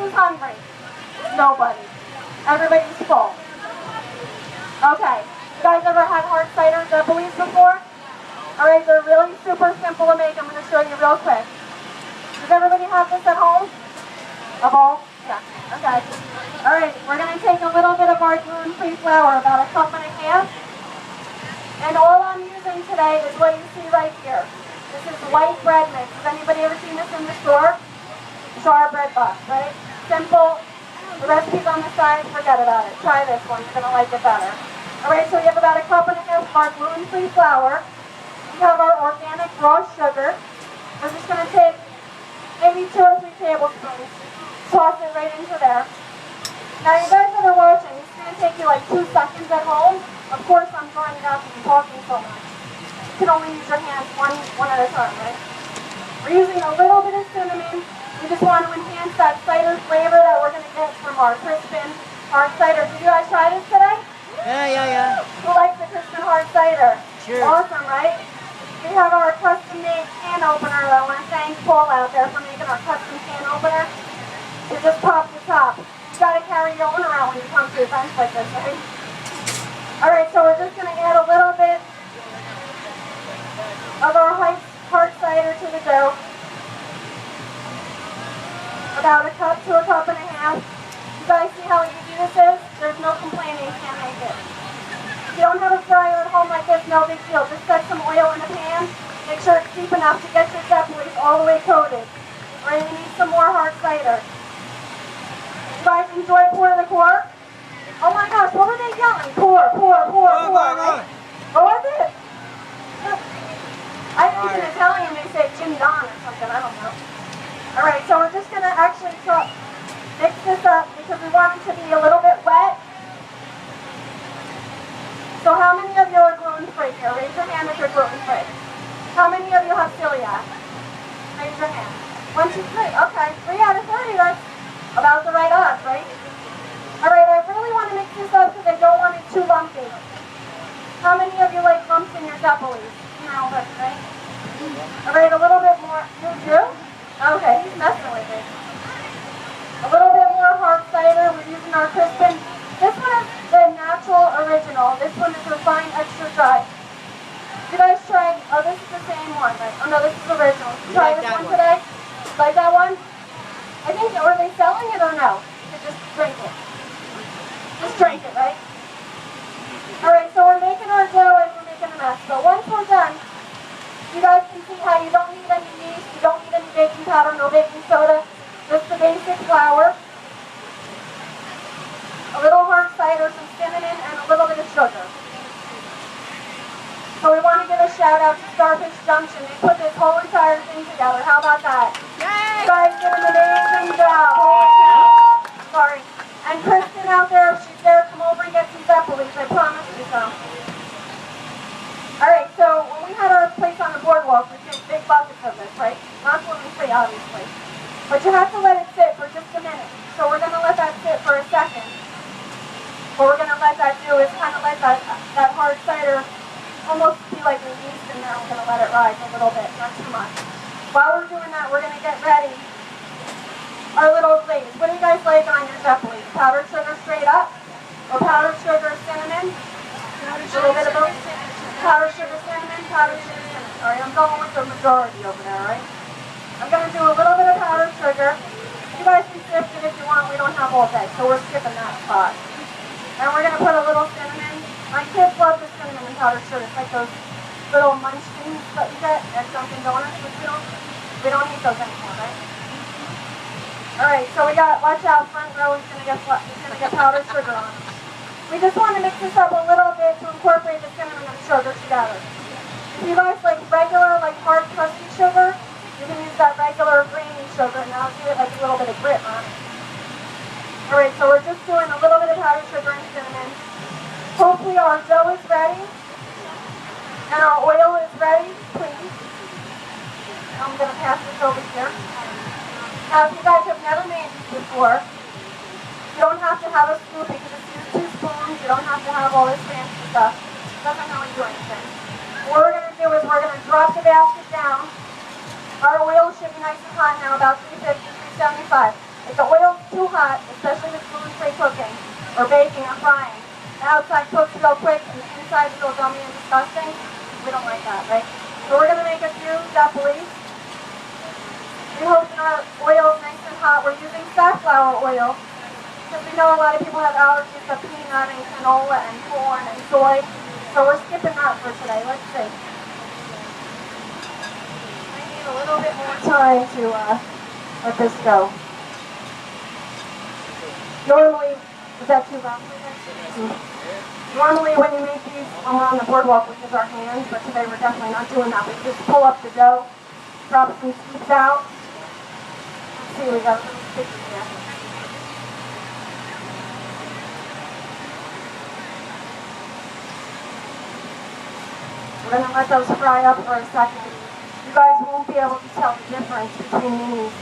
who's hungry? Nobody. Everybody's full. Okay. You guys ever had hard cider zeppolis before? Alright, they're really super simple to make. I'm going to show you real quick. Does everybody have this at home? A bowl? Yeah. Okay. Alright, we're going to take a little bit of our gluten-free flour, about a cup and a half. And all I'm using today is what you see right here. This is white bread mix. Has anybody ever seen this in the store? Jar bread box, right? Simple. The recipe's on the side. Forget about it. Try this one. You're going to like it better. Alright, so we have about a cup and a half of our gluten-free flour. We have our organic raw sugar. We're just going to take maybe 2 or 3 tablespoons. Toss it right into there. Now you guys that are watching, this is going to take you like 2 seconds at home. Of course I'm drawing it out because I'm talking so much. You can only use your hands one at a time, right? We're using a little bit of cinnamon. We just want to enhance that cider flavor that we're going to get from our Crispin hard cider. Did you guys try this today? Yeah. Who likes the Crispin hard cider? Sure. Awesome, right? We have our custom-made can opener. I want to thank Paul out there for making our custom can opener. You just pop the top. You got to carry your own around when you come to events like this, right? Alright, so we're just going to add a little bit of our hard cider to the dough. About a cup to a cup and a half. You guys see how easy this is? There's no complaining, you can't make it. If you don't have a fryer at home like this, no big deal. Just set some oil in a pan. Make sure it's deep enough to get your zeppolis all the way coated. Alright, we need some more hard cider. You guys enjoy pour the cork? Oh my gosh, what were they yelling? Pour, right? What was it? I think in Italian they say Jim Don or something, I don't know. Alright, so we're just going to actually mix this up because we want it to be a little bit wet. So how many of you are gluten-free here? Raise your hand if you're gluten-free. How many of you have celiac? Raise your hand. 1, 2, 3. Okay, 3 out of 30. That's about the right odds, right? Alright, I really want to mix this up because I don't want it too lumpy. How many of you like lumps in your zeppolis? No, that's right. Alright, a little bit more. You do? Okay, he's messing with it. A little bit more hard cider. We're using our Crispin. This one is the natural original. This one is refined extra dry. You guys try? Oh, this is the same one, right? Oh no, this is original. Did you try this one today? Like that one? I think, were they selling it or no? You just drink it. Just drink it, right? Alright, so we're making our dough and we're making a mess. But once we're done, you guys can see how you don't need any yeast, you don't need any baking powder, no baking soda, just the basic flour, a little hard cider, some cinnamon, and a little bit of sugar. So we want to give a shout out to Starfish Junction. They put this whole entire thing together. How about that? Yay! You guys did an amazing job. Holy cow. Sorry. And Kristen out there, if she's there, come over and get some zeppolis. I promise you some. Alright, so when we had our place on the boardwalk, we did big buckets of this, right? Not gluten-free, obviously. But you have to let it sit for just a minute. So we're going to let that sit for a second. What we're going to let that do is kind of let that hard cider almost be like a yeast in there. We're going to let it rise a little bit, not too much. While we're doing that, we're going to get ready our little glaze. What do you guys like on your zeppolis? Powdered sugar straight up? Or powdered sugar, cinnamon? A little bit of both? Powdered sugar, cinnamon, powdered sugar, cinnamon. Sorry, I'm going with the majority over there, right? I'm going to do a little bit of powdered sugar. You guys can sift it if you want. We don't have all day, so we're skipping that spot. And we're going to put a little cinnamon. My kids love the cinnamon and powdered sugar. It's like those little munchkins that you get at Dunkin' Donuts, which we don't eat those anymore, right? Alright, so we got, watch out, front row is going to get powdered sugar on. We just want to mix this up a little bit to incorporate the cinnamon and sugar together. If you guys like regular, like hard crusty sugar, you can use that regular grainy sugar and that'll give it like a little bit of grit on it. Alright, so we're just doing a little bit of powdered sugar and cinnamon. Hopefully our dough is ready. And our oil is ready, please. I'm going to pass this over here. Now, if you guys have never made this before, you don't have to have a scoop. You can just use 2 spoons. You don't have to have all this fancy stuff. Doesn't really do anything. What we're going to do is we're going to drop the basket down. Our oil should be nice and hot now, about 350, 375. If the oil too hot, especially with gluten-free cooking, or baking or frying. The outside cooks real quick and the inside's real gummy and disgusting. We don't like that, right? So we're going to make a few zeppolis. We hope our oil is nice and hot. We're using safflower oil because we know a lot of people have allergies to peanut and canola and corn and soy. So we're skipping that for today. Let's see. I need a little bit more time to let this go. Normally, is that too loud? Normally when you make these, when we're on the boardwalk, we use our hands, but today we're definitely not doing that. We just pull up the dough, drop some scoops out. Let's see, we got a little sticky here. We're going to let those fry up for a second. You guys won't be able to tell the difference between these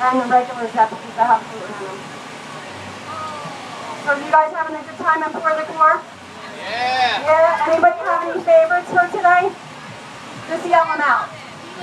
and the regular zeppolis that have gluten in them. So you guys having a good time up for the core? Yeah. Yeah? Anybody have any favorites for today? Just yell them out.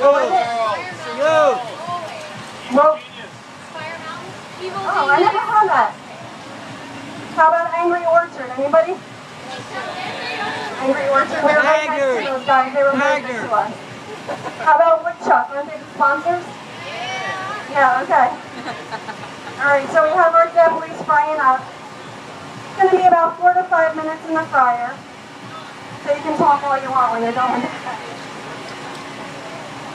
Go. Well, oh, I never had that. How about Angry Orchard? Anybody? Angry Orchard. We were right next to those guys. They were very good to us. How about Woodchuck? Aren't they the sponsors? Yeah, okay. Alright, so we have our zeppolis frying up. It's going to be about 4 to 5 minutes in the fryer. So you can talk all you want when you're done.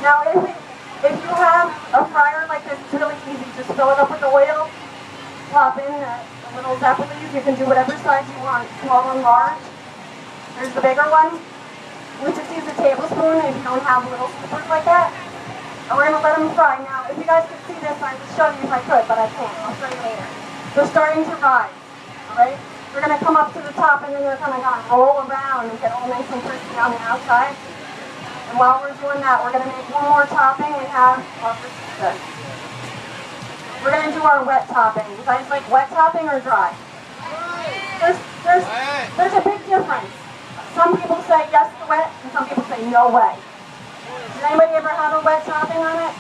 Now, if you have a fryer like this, it's really easy. Just fill it up with oil, plop in the little zeppolis. You can do whatever size you want, small and large. There's the bigger one. We just use a tablespoon if you don't have little scoopers like that. And we're going to let them fry. Now, if you guys could see this, I would show you if I could, but I can't. I'll show you later. They're starting to rise. Alright? We're going to come up to the top and then they're going to kind of roll around and get all nice and crispy on the outside. And while we're doing that, we're going to make one more topping. We have, well, this is good. We're going to do our wet topping. You guys like wet topping or dry? There's a big difference. Some people say yes to wet and some people say no way. Did anybody ever have a wet topping on it?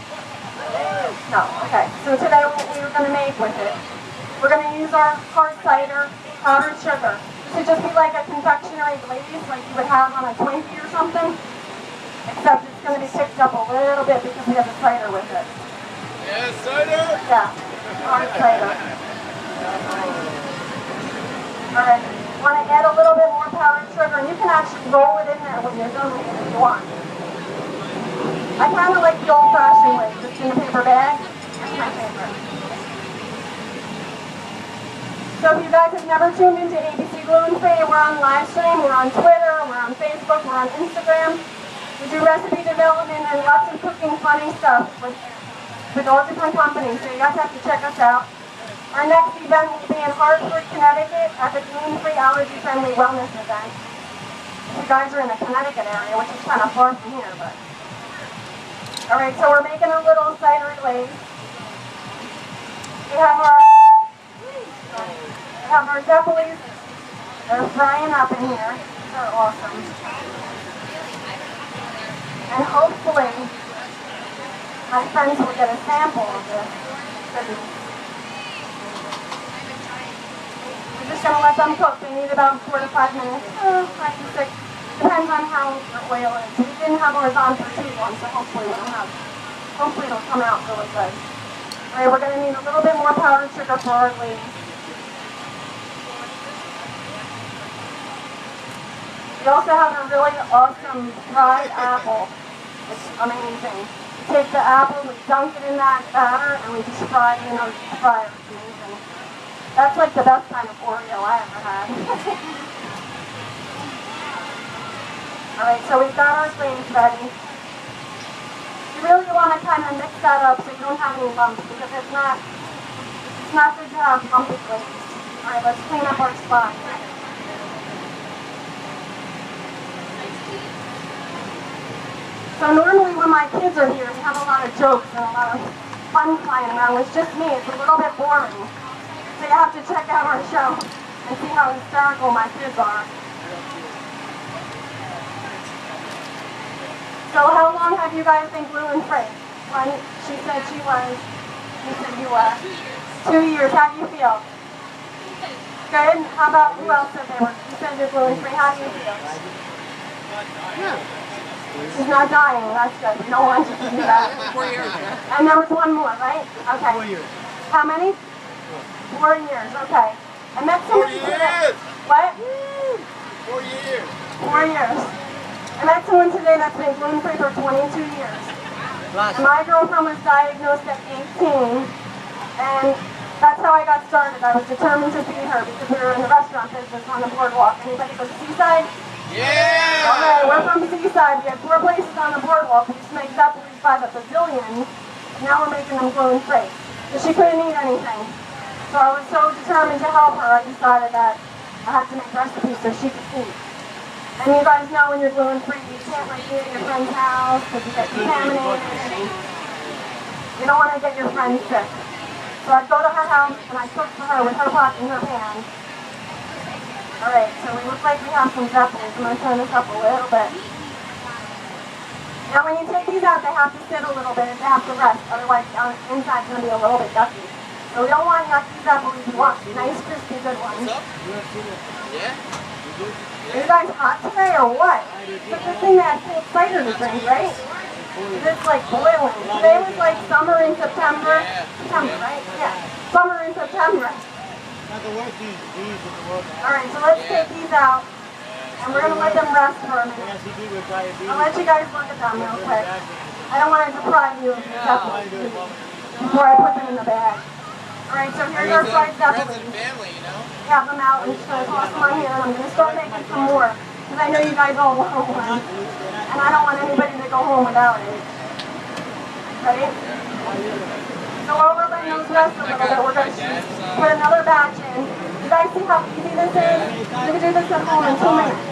No. Okay. So today what we're going to make with it, we're going to use our hard cider, powdered sugar. This would just be like a confectionery glaze like you would have on a Twinkie or something, except it's going to be picked up a little bit because we have the cider with it. Yeah, cider? Yeah, hard cider. Alright, want to add a little bit more powdered sugar, and you can actually roll it in there when you're done with it if you want. I kind of like the old-fashioned way, just in a paper bag. That's my favorite. So if you guys have never tuned into ABC Gluten Free, we're on live stream, we're on Twitter, we're on Facebook, we're on Instagram. We do recipe development and lots of cooking funny stuff with all different companies, so you guys have to check us out. Our next event will be in Hartford, Connecticut at the Gluten Free Allergy Friendly Wellness event. If you guys are in the Connecticut area, which is kind of far from here, but. Alright, so we're making a little cider glaze. We have our zeppolis. They're frying up in here. They're awesome. And hopefully, my friends will get a sample of this. We're just going to let them cook. They need about 4 to 5 minutes. 5 to 6. Depends on how your oil is. We didn't have ours on for too long, so hopefully it'll come out really good. Alright, we're going to need a little bit more powdered sugar for our glaze. We also have a really awesome fried apple. It's amazing. We take the apple, we dunk it in that batter, and we just fry it in our fryer. It's amazing. That's like the best kind of Oreo I ever had. Alright, so we've got our glaze ready. You really want to kind of mix that up so you don't have any lumps, because it's not good to have lumpy glaze. Alright, let's clean up our spot. So normally when my kids are here, we have a lot of jokes and a lot of fun flying around. It's just me. It's a little bit boring. So you have to check out our show and see how hysterical my kids are. So how long have you guys been gluten-free? When she said she was, you said you were. 2 years. How do you feel? Good. How about who else said they were? You said you're gluten-free. How do you feel? She's not dying. That's good. We don't want you to do that. 4 years, yeah. And there was one more, right? Okay. 4 years. How many? 4 years. Okay. I met 4 somebody today. years. What? 4 years. 4 years. I met someone today that's been gluten-free for 22 years. And my girlfriend was diagnosed at 18, and that's how I got started. I was determined to feed her because we were in the restaurant business on the boardwalk. Anybody go to Seaside? Yeah. Okay, we're from Seaside. We had 4 places on the boardwalk. We used to make zeppolis by the bazillion. Now we're making them gluten-free. But she couldn't eat anything. So I was so determined to help her, I decided that I had to make recipes so she could eat. And you guys know when you're gluten-free, you can't like eat at your friend's house because you get contaminated. You don't want to get your friend sick. So I'd go to her house and I'd cook for her with her pot in her pan. Alright, so we look like we have some zeppolis. I'm going to turn this up a little bit. Now when you take these out, they have to sit a little bit and they have to rest. Otherwise the inside's going to be a little bit yucky. So we don't want yucky zeppolis. We want nice, crispy, good ones. What's up? Yeah. Are you guys hot today or what? It's the thing that cold cider to drink, right? It's like boiling. Today was like summer in September. September, right? Yeah. Summer in September. Alright, so let's take these out. And we're going to let them rest for a minute. I'll let you guys look at them real quick. I don't want to deprive you of your zeppolis before I put them in the bag. Alright, so here's our fried zeppolis. Friends and family, you know. Have them out. I'm just going to toss them on here and I'm going to start making some more. Because I know you guys all want one. And I don't want anybody to go home without it. Ready? So while we're letting those rest a little bit, we're going to put another batch in. You guys see how easy this is? You can do this at home in 2 minutes.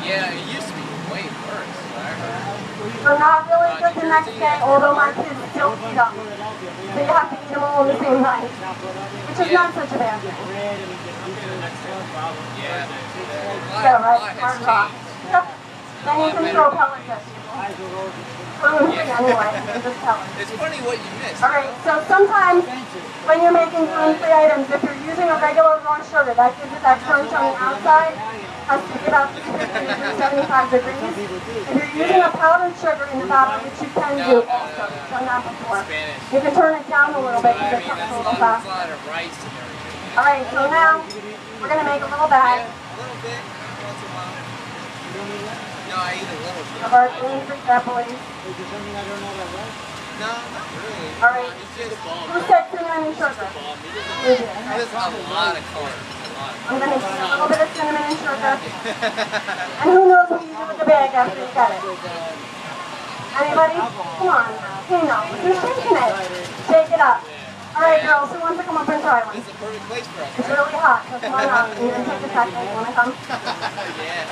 Yeah, it used to be way worse. I heard. So not really good the next day, although my kids still eat them. So you have to eat them all on the same night. Which is not such a bad thing. Yeah. Yeah, right? Hard rock. Yep. Then you can throw pellets at people. Gluten-free anyway, just pellets. It's funny what you missed. Alright, so sometimes when you're making gluten-free items, if you're using a regular raw sugar, that gives it that crunch on the outside, has to be about 350 to 375 degrees. If you're using a powdered sugar in the batter, which you can do also, you've done that before, you can turn it down a little bit I because it mean, cooks a that's little a faster. lot of rice and everything. Alright, so now we're going to make a little bag Yeah, a little bit. Once in a while. No, I eat a little bit. of our gluten-free zeppolis. No, not really. Alright, It's just who said cinnamon and sugar? You did. There's a lot of carbs. I'm going to use a little bit of cinnamon and sugar. And who knows what you do with the bag after you get it? Anybody? Come on. Who knows? Who's shaking it? Shake it up. Alright girls, who wants to come up and try one? This is a perfect place for us, It's right? really hot, so come on up. You're going to take a second. You want to come? Yeah.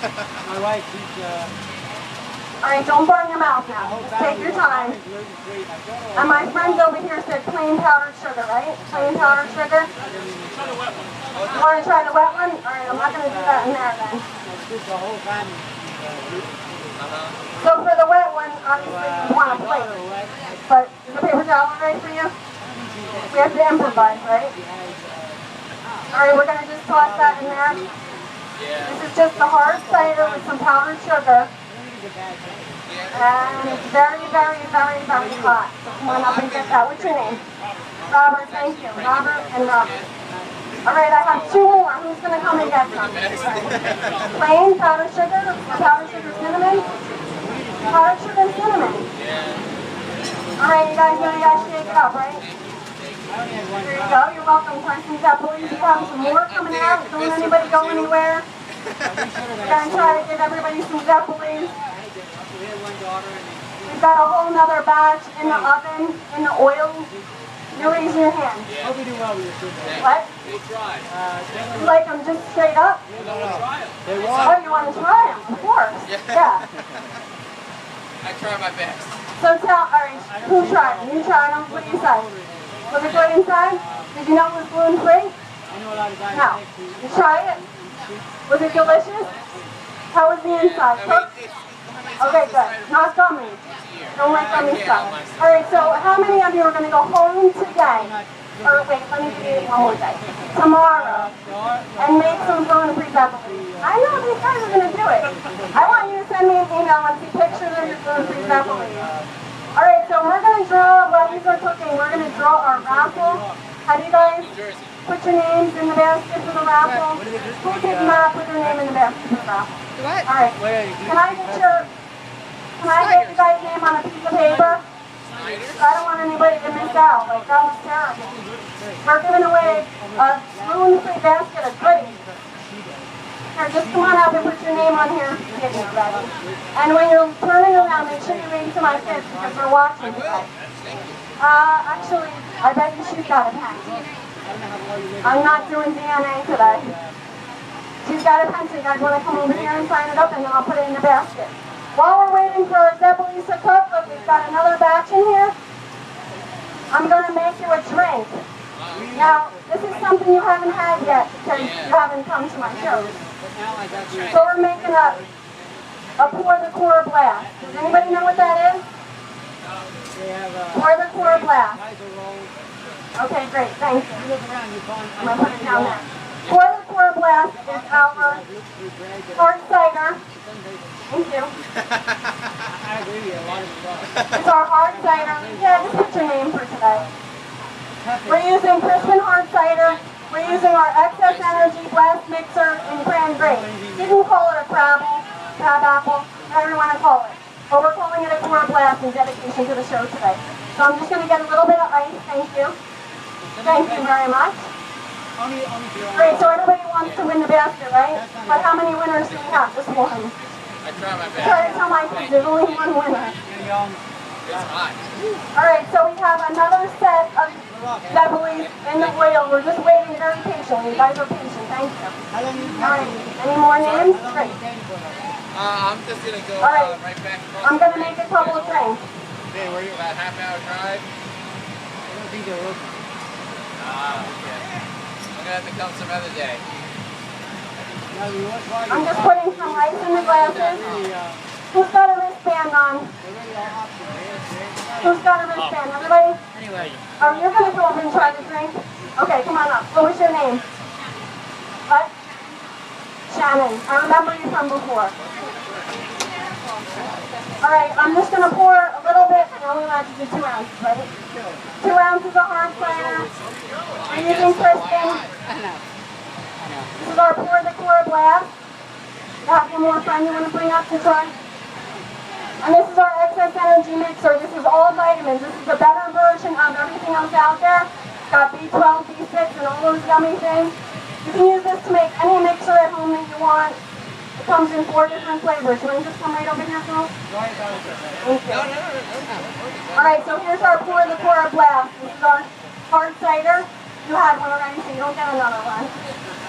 My wife, she's Alright, don't burn your mouth now. Just take your time. And my friends over here said plain powdered sugar, right? Plain powdered sugar? You want to try the wet one? Alright, I'm not going to do that in there then. the whole time. So for the wet one, obviously you want a plate. But is the paper towel all right for you? We have to improvise, right? Alright, we're going to just toss that in there. This is just the hard cider with some powdered sugar. And it's very, very, very, very hot. So come on up and get that. What's your name? Robert, thank you. Robert and Robert. Alright, I have 2 more. Who's going to come and get some? Plain powdered sugar or powdered sugar cinnamon? Powdered sugar and cinnamon. Alright, you guys know you guys shake it up, right? There you go. You're welcome. Try some zeppolis. You have some more coming out. Don't let anybody go anywhere. We're going to try to give everybody some zeppolis. We've got a whole nother batch in the oven, in the oil. You raise your hand. Hope we do well with your food. What? We'll try. You like them just straight up? They Oh, want. you want to try them? Of course. Yeah. I try my best. So tell, alright, who tried them? You tried them? What do you say? Was it good inside? Did you know it was gluten-free? I know a lot of guys No. like to. You tried it? Was it delicious? How was the inside? Cooked? Okay, good. Not gummy. Don't like gummy stuff. Alright, so how many of you are going to go home today or wait, let me give you one more day. Tomorrow, and make some gluten-free zeppolis. I know these guys are going to do it. I want you to send me an email and see pictures of your gluten-free zeppolis. All right, so we're going to draw, while these are cooking, we're going to draw our raffle. Have you guys put your names in the basket for the raffle? Who did not put their name in the basket for the raffle? What? All right. Can I get you guys' name on a piece of paper? I don't want anybody to miss out. Like, that was terrible. We're giving away a gluten-free basket of goodies. Here, just come on up and put your name on here. Get it ready. And when you're turning around, make sure you wave to my kids because they're watching today. Actually, I bet you she's got a pen. I'm not doing DNA today. She's got a pen, so you guys want to come over here and sign it up, and then I'll put it in the basket. While we're waiting for our zeppolis to cook, look, we've got another batch in here. I'm going to make you a drink. Now, this is something you haven't had yet because you haven't come to my show. So we're making a pour the core blast. Does anybody know what that is? Pour the core blast. Okay, great, thank you. I'm going to put it down there. Pour the core blast is our hard cider. Thank you. I agree with you. A lot of it. It's our hard cider. Yeah, just put your name for today. We're using Crispin hard cider. We're using our excess energy blast mixer in cran grape. You can call it a crab apple, whatever you want to call it. But we're calling it a core blast in dedication to the show today. So I'm just going to get a little bit of ice. Thank you. Thank you very much. Great, so everybody wants to win the basket, right? But how many winners do we have? Just one. I try my best. Try to tell my kids there's only one winner. It's hot. Alright, so we have another set of zeppolis in the oil. We're just waiting very patiently. You guys are patient. Thank you. Alright, any more names? Great. I'm just going to go right back. I'm going to make a couple of drinks. Hey, where are you? About half-hour drive? I don't think they're open. Okay. I'm going to have to come some other day. I'm just putting some ice in the glasses. Who's got a wristband on? Who's got a wristband? Everybody? Anyway. Oh, you're going to go over and try the drink? Okay, come on up. What was your name? What? Shannon. I remember you from before. Alright, I'm just going to pour a little bit. You're only allowed to do 2 ounces, right? 2 ounces of hard cider. We're using Crispin. This is our pour the core blast. You have one more friend you want to bring up to try? And this is our excess energy mixer. This is all vitamins. This is a better version of everything else out there. It's got B12, B6, and all those yummy things. You can use this to make any mixer at home that you want. It comes in 4 different flavors. You want to just come right over here, Phil? Thank you. Alright, so here's our pour the core blast. This is our hard cider. You had one already, so you don't get another one.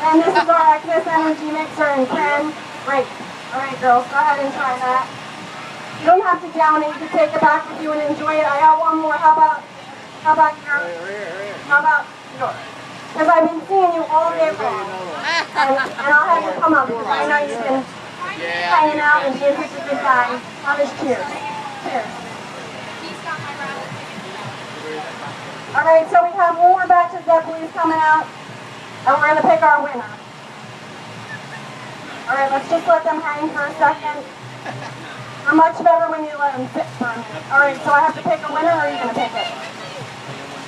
And this is our excess energy mixer in cran grape. Alright, girls, go ahead and try that. You don't have to down it. You can take it back with you and enjoy it. I got one more. How about yours? How about yours? Because I've been seeing you all day long. And I'll have you come up because I know you've been hanging out and being such a good guy. How does cheers? Cheers. Alright, so we have one more batch of zeppolis coming out. And we're going to pick our winner. Alright, let's just let them hang for a second. They're much better when you let them sit for a minute. Alright, so I have to pick a winner, or are you going to pick it?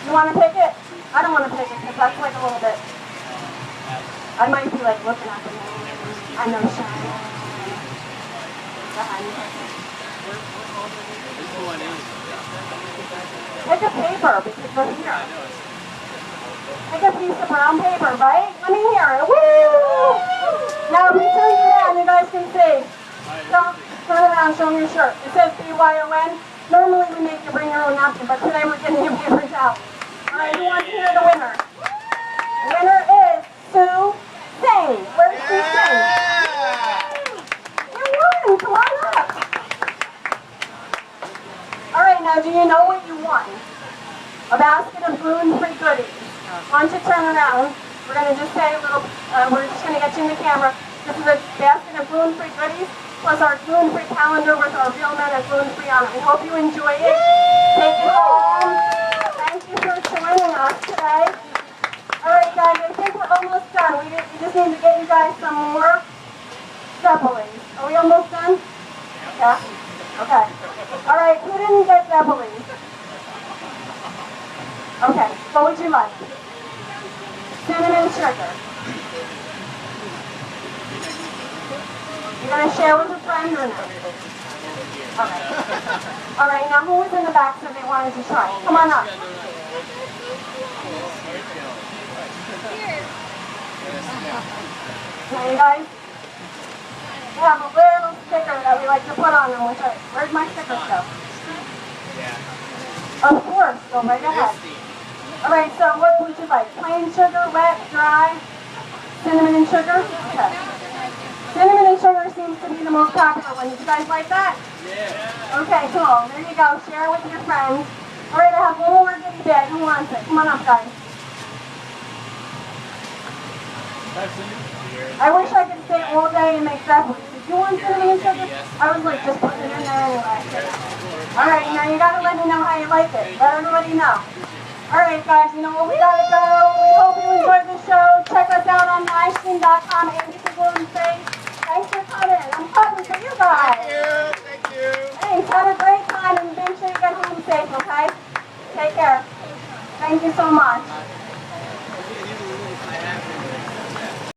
You want to pick it? I don't want to pick it because that's like a little bit... I might be like looking at them. I know, Sean. Pick a paper because we're here. Pick a piece of brown paper, right? Let me hear it. Woo! Now, if we turn it around, you guys can see. Turn around, show me your shirt. It says BYON. Normally we make you bring your own napkin, but today we're getting your papers out. Alright, who wants to hear the winner? The winner is Sue Singh. Where's Sue Singh? You won! Come on up! Alright, now do you know what you won? A basket of gluten-free goodies. Why don't you turn around? We're going to just say a little, we're just going to get you in the camera. This is a basket of gluten-free goodies, plus our gluten-free calendar with our real men and gluten-free on it. We hope you enjoy it. Take it home. Thank you for joining us. us today. All right, guys, I think we're almost done. We just need to get you guys some more zeppolis. Are we almost done? Yeah? Okay. All right, who didn't get zeppolis? Okay, what would you like? Cinnamon sugar. You gonna share with a friend or no? Okay. All right, now who was in the back said they wanted to try? Come on up. Now you guys, we have a little sticker that we like to put on them. Where'd my stickers go? Of course, go right ahead. All right, so what would you like? Plain sugar, wet, dry, cinnamon and sugar? Okay. Cinnamon and sugar seems to be the most popular one. Did you guys like that? Yeah. Okay, cool. There you go. Share it with your friends. All right, I have one more goodie bag. Who wants it? Come on up, guys. I wish I could stay all day and make zeppolis. Did you want cinnamon and sugar? I was like, just putting it in there anyway. All right, now you got to let me know how you like it. Let everybody know. All right, guys, you know what? We got to go. We hope you enjoyed the show. Check us out on livestream.com and you can go and say, thanks for coming. I'm coming for you guys. Thank you. Thanks. Have a great time and make sure you get home safe, okay? Take care. Thank you so much.